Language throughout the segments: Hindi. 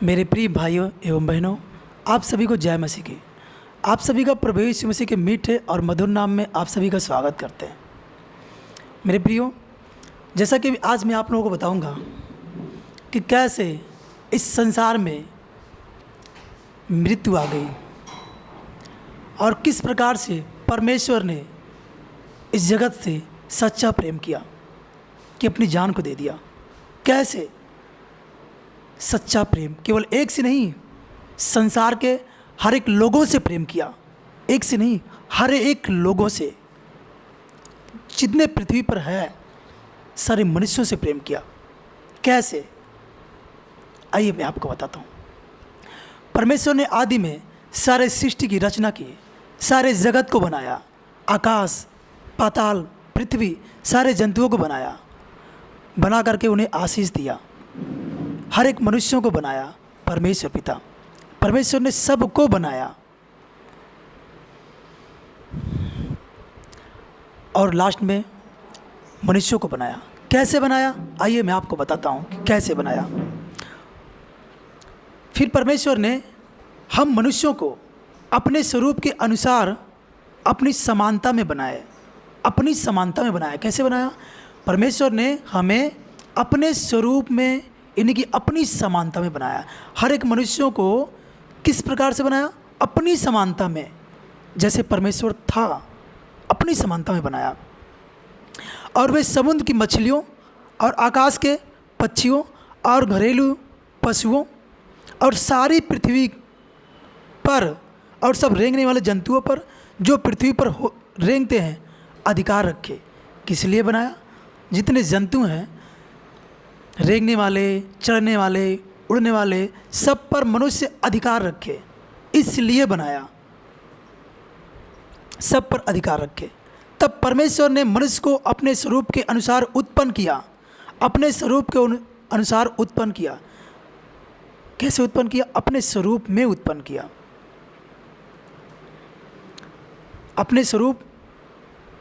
मेरे प्रिय भाइयों एवं बहनों, आप सभी को जय मसीह की। आप सभी का प्रभु यीशु मसीह के मीठे और मधुर नाम में आप सभी का स्वागत करते हैं। मेरे प्रियो, जैसा कि आज मैं आप लोगों को बताऊंगा कि कैसे इस संसार में मृत्यु आ गई और किस प्रकार से परमेश्वर ने इस जगत से सच्चा प्रेम किया कि अपनी जान को दे दिया। कैसे सच्चा प्रेम केवल एक से नहीं, संसार के हर एक लोगों से प्रेम किया। एक से नहीं, हर एक लोगों से, जितने पृथ्वी पर है सारे मनुष्यों से प्रेम किया। कैसे? आइए मैं आपको बताता हूँ। परमेश्वर ने आदि में सारे सृष्टि की रचना की, सारे जगत को बनाया, आकाश, पाताल, पृथ्वी, सारे जंतुओं को बनाया, बना करके उन्हें आशीष दिया। हर एक मनुष्यों को बनाया परमेश्वर पिता। परमेश्वर ने सबको बनाया और लास्ट में मनुष्यों को बनाया। कैसे बनाया? आइए मैं आपको बताता हूँ कि कैसे बनाया। फिर परमेश्वर ने हम मनुष्यों को अपने स्वरूप के अनुसार अपनी समानता में बनाए। अपनी समानता में बनाया। कैसे बनाया? परमेश्वर ने हमें अपने स्वरूप में, यानी कि अपनी समानता में बनाया। हर एक मनुष्यों को किस प्रकार से बनाया? अपनी समानता में, जैसे परमेश्वर था अपनी समानता में बनाया। और वे समुद्र की मछलियों और आकाश के पक्षियों और घरेलू पशुओं और सारी पृथ्वी पर और सब रेंगने वाले जंतुओं पर जो पृथ्वी पर रेंगते हैं अधिकार रखे। किस लिए बनाया? जितने जंतु हैं, रेंगने वाले, चढ़ने वाले, उड़ने वाले, सब पर मनुष्य अधिकार रखे, इसलिए बनाया। सब पर अधिकार रखे। तब परमेश्वर ने मनुष्य को अपने स्वरूप के अनुसार उत्पन्न किया। अपने स्वरूप के अनुसार उत्पन्न किया। कैसे उत्पन्न किया? अपने स्वरूप में उत्पन्न किया। अपने स्वरूप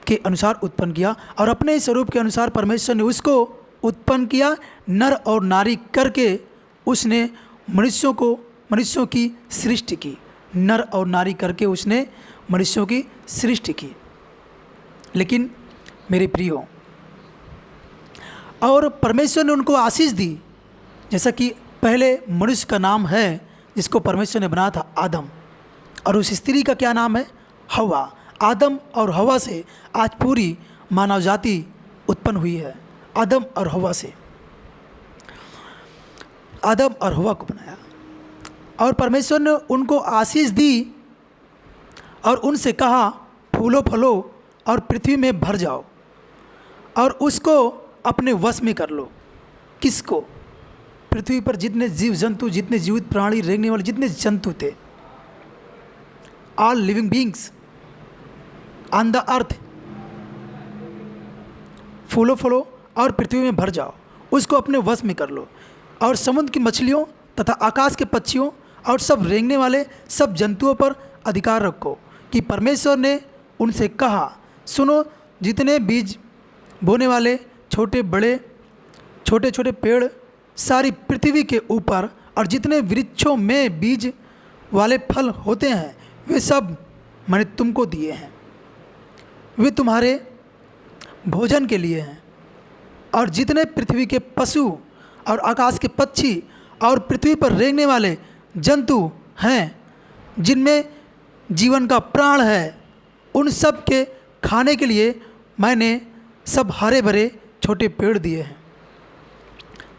के अनुसार उत्पन्न किया और अपने स्वरूप के अनुसार परमेश्वर ने उसको उत्पन्न किया। नर और नारी करके उसने मनुष्यों की सृष्टि की। नर और नारी करके उसने मनुष्यों की सृष्टि की। लेकिन मेरे प्रियो, और परमेश्वर ने उनको आशीष दी। जैसा कि पहले मनुष्य का नाम है जिसको परमेश्वर ने बनाया था आदम, और उस स्त्री का क्या नाम है? हवा। आदम और हवा से आज पूरी मानव जाति उत्पन्न हुई है। आदम और हवा से, आदम और हवा को बनाया और परमेश्वर ने उनको आशीष दी और उनसे कहा, फूलो फलो और पृथ्वी में भर जाओ और उसको अपने वश में कर लो। किसको? पृथ्वी पर जितने जीव जंतु, जितने जीवित प्राणी, रेंगने वाले जितने जंतु थे, all living beings on the earth, फूलो फलो और पृथ्वी में भर जाओ, उसको अपने वश में कर लो। और समुद्र की मछलियों तथा आकाश के पक्षियों और सब रेंगने वाले सब जंतुओं पर अधिकार रखो। कि परमेश्वर ने उनसे कहा, सुनो, जितने बीज बोने वाले छोटे बड़े, छोटे छोटे पेड़ सारी पृथ्वी के ऊपर और जितने वृक्षों में बीज वाले फल होते हैं, वे सब मैंने तुमको दिए हैं। वे तुम्हारे भोजन के लिए हैं। और जितने पृथ्वी के पशु और आकाश के पक्षी और पृथ्वी पर रेंगने वाले जंतु हैं, जिनमें जीवन का प्राण है, उन सब के खाने के लिए मैंने सब हरे भरे छोटे पेड़ दिए हैं।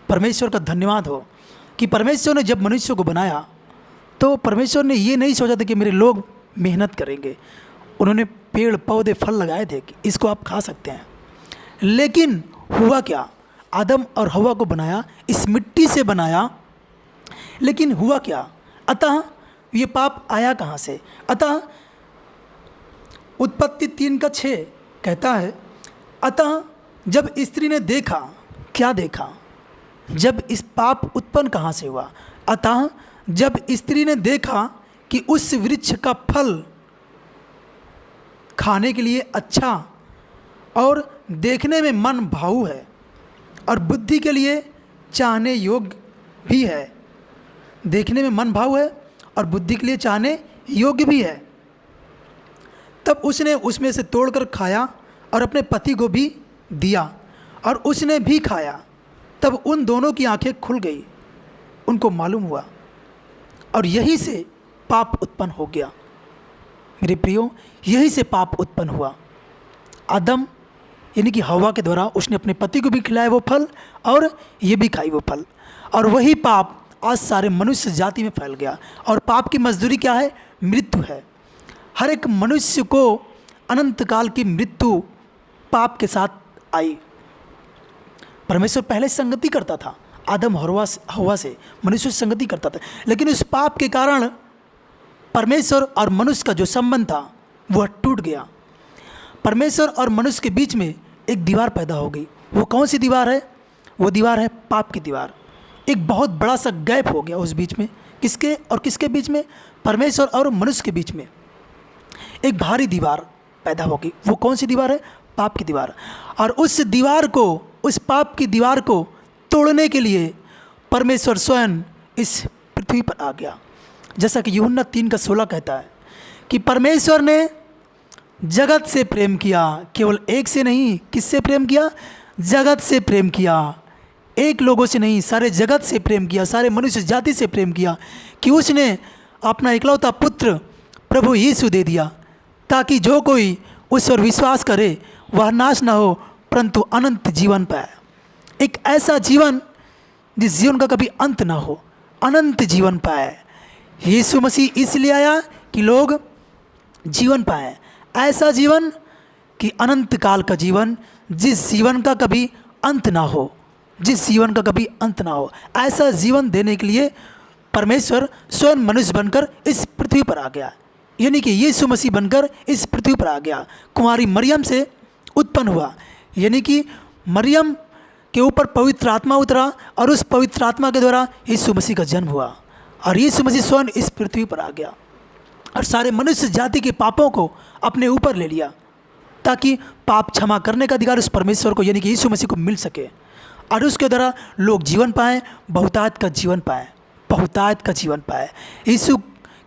परमेश्वर का धन्यवाद हो कि परमेश्वर ने जब मनुष्य को बनाया तो परमेश्वर ने ये नहीं सोचा था कि मेरे लोग मेहनत करेंगे। उन्होंने पेड़ पौधे फल लगाए थे कि इसको आप खा सकते हैं। लेकिन हुआ क्या? आदम और हवा को बनाया, इस मिट्टी से बनाया, लेकिन हुआ क्या? अतः ये पाप आया कहाँ से? अतः उत्पत्ति 3:6 कहता है, अतः जब स्त्री ने देखा, क्या देखा? जब इस पाप उत्पन्न कहाँ से हुआ? अतः जब स्त्री ने देखा कि उस वृक्ष का फल खाने के लिए अच्छा और देखने में मन भाऊ है और बुद्धि के लिए चाहने योग्य भी है, देखने में मन भाव है और बुद्धि के लिए चाहने योग्य भी है। तब उसने उसमें से तोड़कर खाया और अपने पति को भी दिया और उसने भी खाया। तब उन दोनों की आंखें खुल गई, उनको मालूम हुआ, और यही से पाप उत्पन्न हो गया। मेरे प्रियो, यही से पाप उत्पन्न हुआ। आदम यानी कि हवा के द्वारा उसने अपने पति को भी खिलाया वो फल और ये भी खाई वो फल, और वही पाप आज सारे मनुष्य जाति में फैल गया। और पाप की मजदूरी क्या है? मृत्यु है। हर एक मनुष्य को अनंत काल की मृत्यु पाप के साथ आई। परमेश्वर पहले संगति करता था, आदम हवा से मनुष्य संगति करता था, लेकिन उस पाप के कारण परमेश्वर और मनुष्य का जो संबंध था वह टूट गया। परमेश्वर और मनुष्य के बीच में एक दीवार पैदा हो गई। वो कौन सी दीवार है? वो दीवार है पाप की दीवार। एक बहुत बड़ा सा गैप हो गया उस बीच में। किसके और किसके बीच में? परमेश्वर और मनुष्य के बीच में एक भारी दीवार पैदा हो गई। वो कौन सी दीवार है? पाप की दीवार। और उस दीवार को, उस पाप की दीवार को तोड़ने के लिए परमेश्वर स्वयं इस पृथ्वी पर आ गया। जैसा कि यूहन्ना 3:16 कहता है कि परमेश्वर ने जगत से प्रेम किया, केवल एक से नहीं। किससे प्रेम किया? जगत से प्रेम किया। एक लोगों से नहीं, सारे जगत से प्रेम किया, सारे मनुष्य जाति से प्रेम किया कि उसने अपना इकलौता पुत्र प्रभु यीशु दे दिया, ताकि जो कोई उस पर विश्वास करे वह नाश न हो परंतु अनंत जीवन पाए। एक ऐसा जीवन जिस जीवन का कभी अंत ना हो, अनंत जीवन पाए। यीशु मसीह इसलिए आया कि लोग जीवन पाए, ऐसा जीवन कि अनंत काल का जीवन, जिस जीवन का कभी अंत ना हो, जिस जीवन का कभी अंत ना हो। ऐसा जीवन देने के लिए परमेश्वर स्वयं मनुष्य बनकर इस पृथ्वी पर आ गया, यानी कि यीशु मसीह बनकर इस पृथ्वी पर आ गया। कुमारी मरियम से उत्पन्न हुआ, यानी कि मरियम के ऊपर पवित्र आत्मा उतरा और उस पवित्र आत्मा के द्वारा यीशु मसीह का जन्म हुआ। और यीशु मसीह स्वयं इस पृथ्वी पर आ गया और सारे मनुष्य जाति के पापों को अपने ऊपर ले लिया, ताकि पाप क्षमा करने का अधिकार उस परमेश्वर को, यानी कि यीशु मसीह को मिल सके, और उसके द्वारा लोग जीवन पाएँ, बहुतायत का जीवन पाएँ, बहुतायत का जीवन पाए। यीशु,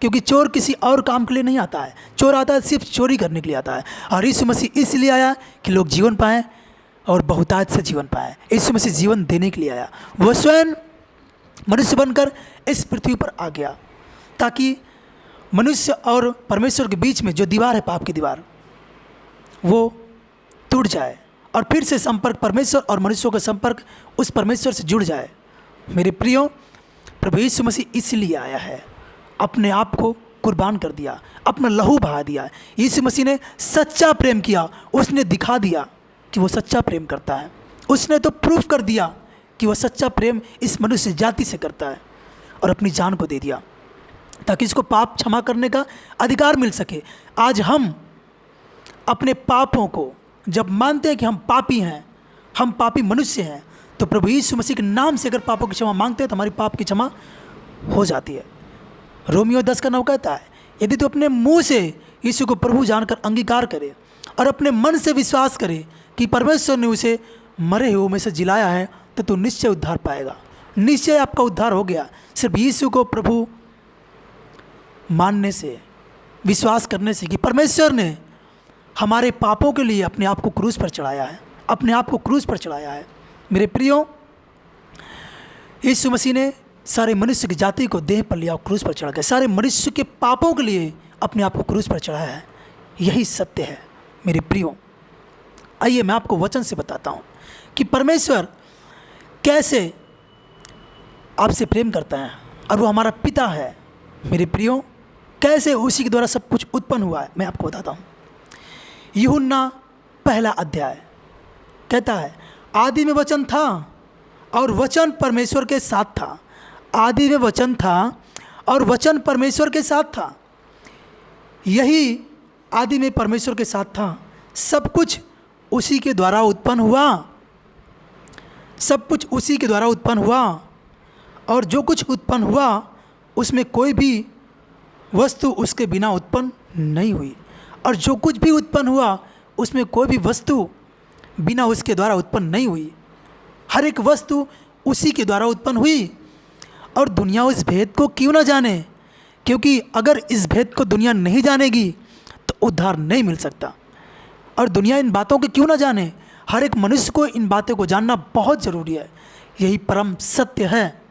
क्योंकि चोर किसी और काम के लिए नहीं आता है, चोर आता है सिर्फ चोरी करने के लिए आता है, और यीशु मसीह इसलिए आया कि लोग जीवन पाएँ और बहुतायत से जीवन पाएँ। यीशु मसीह जीवन देने के लिए आया। वह स्वयं मनुष्य बनकर इस पृथ्वी पर आ गया, ताकि मनुष्य और परमेश्वर के बीच में जो दीवार है, पाप की दीवार, वो टूट जाए और फिर से संपर्क, परमेश्वर और मनुष्यों का संपर्क उस परमेश्वर से जुड़ जाए। मेरे प्रियो, प्रभु यीशु मसीह इसलिए आया है, अपने आप को कुर्बान कर दिया, अपना लहू बहा दिया। यीशु मसीह ने सच्चा प्रेम किया, उसने दिखा दिया कि वो सच्चा प्रेम करता है। उसने तो प्रूफ कर दिया कि वह सच्चा प्रेम इस मनुष्य जाति से करता है, और अपनी जान को दे दिया ताकि इसको पाप क्षमा करने का अधिकार मिल सके। आज हम अपने पापों को जब मानते हैं कि हम पापी हैं, हम पापी मनुष्य हैं, तो प्रभु यीशु मसीह के नाम से अगर पापों की क्षमा मांगते हैं तो हमारी पाप की क्षमा हो जाती है। रोमियो 10:9 कहता है, यदि तू अपने मुंह से यीशु को प्रभु जानकर अंगीकार करे और अपने मन से विश्वास करे कि परमेश्वर ने उसे मरे हुए में से जिलाया है, तो तू निश्चय उद्धार पाएगा। निश्चय आपका उद्धार हो गया सिर्फ यीशु को प्रभु मानने से, विश्वास करने से कि परमेश्वर ने हमारे पापों के लिए अपने आप को क्रूस पर चढ़ाया है, अपने आप को क्रूस पर चढ़ाया है। मेरे प्रियो, यीशु मसीह ने सारे मनुष्य की जाति को देह पर लिया और क्रूस पर चढ़ा गया, सारे मनुष्य के पापों के लिए अपने आप को क्रूस पर चढ़ाया है। यही सत्य है मेरे प्रियो। आइए मैं आपको वचन से बताता हूँ कि परमेश्वर कैसे आपसे प्रेम करता है और वो हमारा पिता है। मेरे प्रियो, कैसे उसी के द्वारा सब कुछ उत्पन्न हुआ है मैं आपको बताता हूँ। यूहन्ना 1 अध्याय कहता है, आदि में वचन था और वचन परमेश्वर के साथ था। आदि में वचन था और वचन परमेश्वर के साथ था। यही आदि में परमेश्वर के साथ था। सब कुछ उसी के द्वारा उत्पन्न हुआ, सब कुछ उसी के द्वारा उत्पन्न हुआ, और जो कुछ उत्पन्न हुआ उसमें कोई भी वस्तु उसके बिना उत्पन्न नहीं हुई, और जो कुछ भी उत्पन्न हुआ उसमें कोई भी वस्तु बिना उसके द्वारा उत्पन्न नहीं हुई। हर एक वस्तु उसी के द्वारा उत्पन्न हुई, और दुनिया उस भेद को क्यों ना जाने, क्योंकि अगर इस भेद को दुनिया नहीं जानेगी तो उद्धार नहीं मिल सकता। और दुनिया इन बातों को क्यों ना जाने, हर एक मनुष्य को इन बातों को जानना बहुत ज़रूरी है। यही परम सत्य है,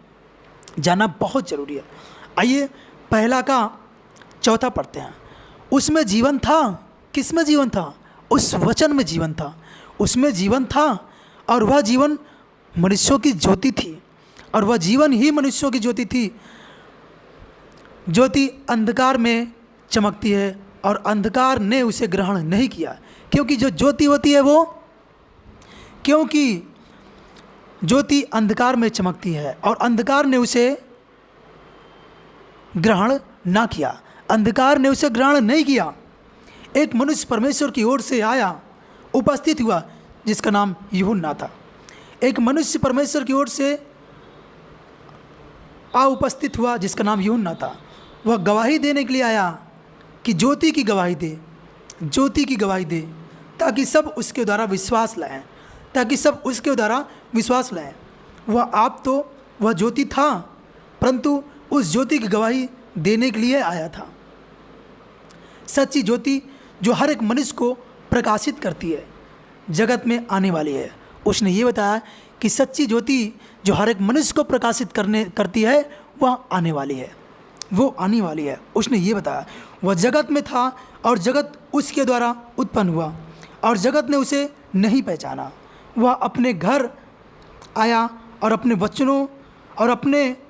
जानना बहुत ज़रूरी है। आइए पहला का चौथा पढ़ते हैं। उसमें जीवन था, किस में जीवन था? उस वचन में जीवन था, उसमें जीवन था और वह जीवन मनुष्यों की ज्योति थी, और वह जीवन ही मनुष्यों की ज्योति थी। ज्योति अंधकार में चमकती है और अंधकार ने उसे ग्रहण नहीं किया। क्योंकि जो ज्योति होती है वो, क्योंकि ज्योति अंधकार में चमकती है और अंधकार ने उसे ग्रहण ना किया, अंधकार ने उसे ग्रहण नहीं किया। एक मनुष्य परमेश्वर की ओर से आया, उपस्थित हुआ, जिसका नाम यूहन्ना था। एक मनुष्य परमेश्वर की ओर से उपस्थित हुआ जिसका नाम यूहन्ना था। वह गवाही देने के लिए आया कि ज्योति की गवाही दे, ज्योति की गवाही दे, ताकि सब उसके द्वारा विश्वास लाएं, ताकि सब उसके द्वारा विश्वास लाएं। वह ज्योति था, परंतु उस ज्योति की गवाही देने के लिए आया था। सच्ची ज्योति जो हर एक मनुष्य को प्रकाशित करती है, जगत में आने वाली है। उसने ये बताया कि सच्ची ज्योति जो हर एक मनुष्य को प्रकाशित करती है वह आने वाली है, वो आने वाली है। उसने ये बताया, वह जगत में था और जगत उसके द्वारा उत्पन्न हुआ और जगत ने उसे नहीं पहचाना। वह अपने घर आया और अपने वचनों और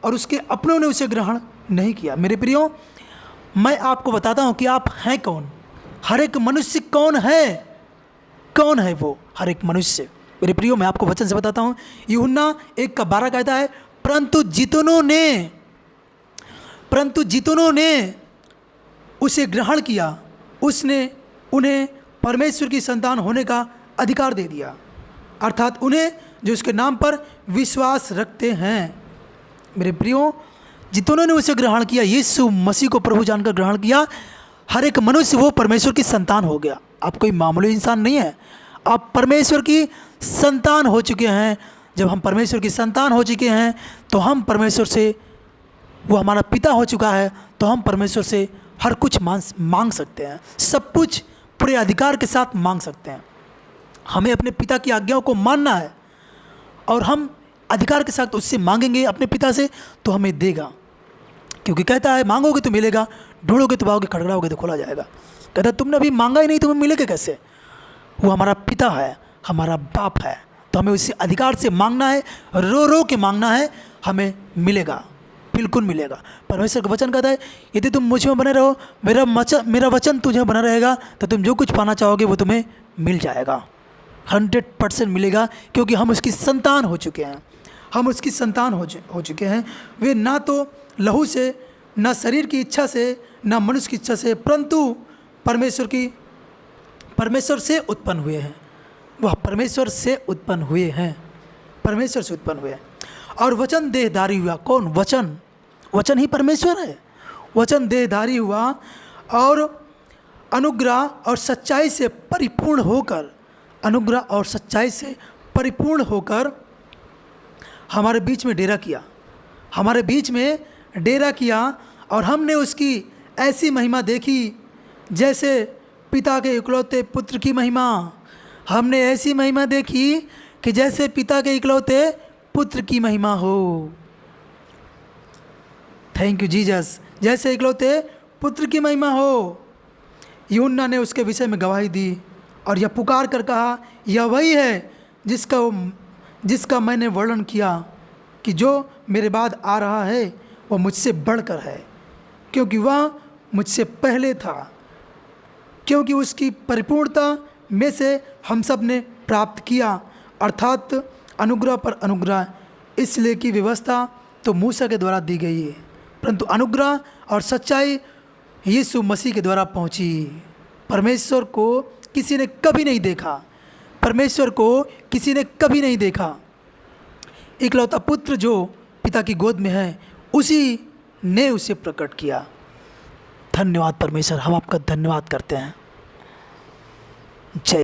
उसके अपनों ने उसे ग्रहण नहीं किया। मेरे प्रियो, मैं आपको बताता हूँ कि आप हैं कौन। हर एक मनुष्य कौन है वो हर एक मनुष्य। मेरे प्रियो, मैं आपको वचन से बताता हूँ। यूहन्ना 1:12 कहता है, परंतु जितनों ने उसे ग्रहण किया, उसने उन्हें परमेश्वर की संतान होने का अधिकार दे दिया, अर्थात उन्हें जो उसके नाम पर विश्वास रखते हैं। मेरे प्रियो, जितनों ने उसे ग्रहण किया, यीशु मसीह को प्रभु जानकर ग्रहण किया, हर एक मनुष्य वो परमेश्वर की संतान हो गया। आप कोई मामूली इंसान नहीं है, आप परमेश्वर की संतान हो चुके हैं। जब हम परमेश्वर की संतान हो चुके हैं तो हम परमेश्वर से, वो हमारा पिता हो चुका है, तो हम परमेश्वर से हर कुछ मांग सकते हैं, सब कुछ पूरे अधिकार के साथ मांग सकते हैं। हमें अपने पिता की आज्ञाओं को मानना है और हम अधिकार के साथ उससे मांगेंगे अपने पिता से, तो हमें देगा। क्योंकि कहता है, मांगोगे तो मिलेगा, ढूंढोगे तो पाओगे, खड़खड़ाओगे तो खोला जाएगा। कहता है, तुमने अभी मांगा ही नहीं, तुम्हें मिलेगा कैसे? वो हमारा पिता है, हमारा बाप है, तो हमें उससे अधिकार से मांगना है, रो रो के मांगना है, हमें मिलेगा, बिल्कुल मिलेगा। परमेश्वर का वचन कहता है, यदि तुम मुझ में बने रहो, मेरा वचन तुझे बना रहेगा, तो तुम जो कुछ पाना चाहोगे वो तुम्हें मिल जाएगा, 100% मिलेगा। क्योंकि हम उसकी संतान हो चुके हैं, हम उसकी संतान हो चुके हैं। वे ना तो लहू से, ना शरीर की इच्छा से, ना मनुष्य की इच्छा से, परंतु परमेश्वर से उत्पन्न हुए हैं। वह परमेश्वर से उत्पन्न हुए हैं, परमेश्वर से उत्पन्न हुए हैं। और वचन देहधारी हुआ। कौन? वचन ही परमेश्वर है। वचन देहधारी हुआ और अनुग्रह और सच्चाई से परिपूर्ण होकर हमारे बीच में डेरा किया। और हमने उसकी ऐसी महिमा देखी जैसे पिता के इकलौते पुत्र की महिमा। हमने ऐसी महिमा देखी कि जैसे पिता के इकलौते पुत्र की महिमा हो। Thank you Jesus. जैसे इकलौते पुत्र की महिमा हो। यूहन्ना ने उसके विषय में गवाही दी और यह पुकार कर कहा, यह वही है जिसका मैंने वर्णन किया कि जो मेरे बाद आ रहा है वह मुझसे बढ़कर है, क्योंकि वह मुझसे पहले था। क्योंकि उसकी परिपूर्णता में से हम सब ने प्राप्त किया, अर्थात अनुग्रह पर अनुग्रह। इसलिए कि व्यवस्था तो मूसा के द्वारा दी गई है, परंतु अनुग्रह और सच्चाई यीशु मसीह के द्वारा पहुंची। परमेश्वर को किसी ने कभी नहीं देखा, परमेश्वर को किसी ने कभी नहीं देखा। इकलौता पुत्र जो पिता की गोद में है, उसी ने उसे प्रकट किया। धन्यवाद परमेश्वर, हम आपका धन्यवाद करते हैं। जय।